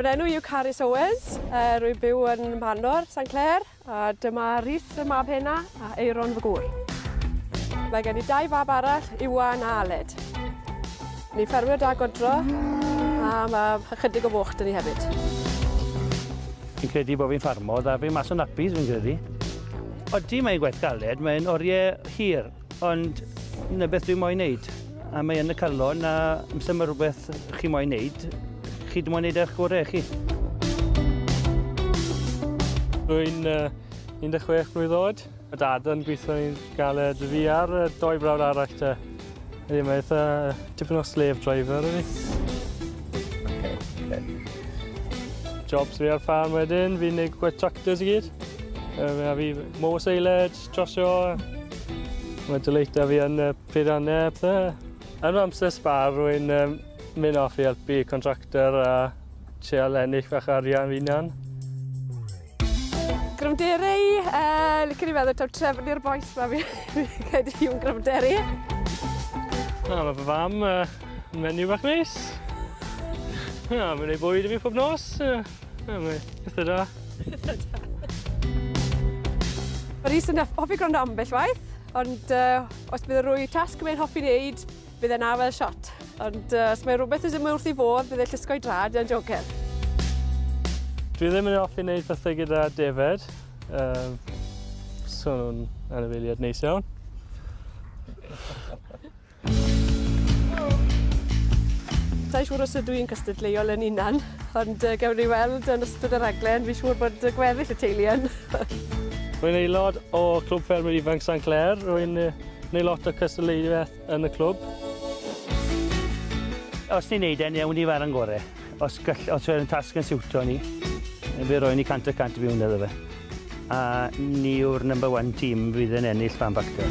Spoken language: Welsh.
Fy enw yw Carys Owens, rwy'n byw yn Manor, St Clair, a dyma Rhys y mab hynna a Eiron fy gŵr. Mae gen i 2 fab arall, Iwan a Aled. Ni'n ffermio da godro, a mae chydig o foch dyn ni hefyd. Fi'n credu bod fi'n ffarmod a fi'n mas o nappies fi'n credu. Odi mae'n gwaith galed, mae'n oriau hir, ond yna beth dwi'n moyn wneud. A mae yn y calon a amser mae rhywbeth chi moyn wneud, chi dim ond wneud eich gorau chi. Rwy'n 16 mlwydd oed. Y dad yn gweithio ni'n galed fi ar 2 brawd arall te. Mae eitha tipyn o slave driver ydy. Jobs fi ar ffarm wedyn, fi'n neud gwaith tractors i gyd. Mae fi mow seiled, trosio. Mae dyleita fi yn peiriannau pethau. Yn amser sbar rwy'n mynd off i helpu contractor a treol ennill fach arian fi na'n. Gryfderau, licen i feddwl taw trefn i'r boes ma fi credu yw'n gryfderau. Mae fy fam yn menyw bach neis. Mae'n gwneud bwyd i fi pob nos. Mae'n eitha da. Mae Rhys yn hoffi gwrando ambell waith, ond os bydd rwy tasg mae'n hoffi wneud, bydd yna fel shot. Ond os mae rhywbeth ddim wrth i fod, bydd e'n llusgo i drad yn jocer. Dwi ddim yn hoffi wneud pethau gyda David. So nhw'n anifeiliad neis iawn. Sa'n siŵr os ydw i'n cystadleuol yn unan, ond gewn ni weld yn ystod y raglen, fi'n siŵr bod gweddill y teulu yn. Rwy'n aelod o Clwb Ffermwyr Ifanc St Clair. Rwy'n neud lot o cystadleuaeth yn y clwb. Os ni'n neud e'n iawn i fer yn gorau. Os fe'n tasg yn siwto ni, fe roi ni 100% i fi hwnna dda fe. A ni yw'r #1 tîm fydd yn ennill Fan Factor.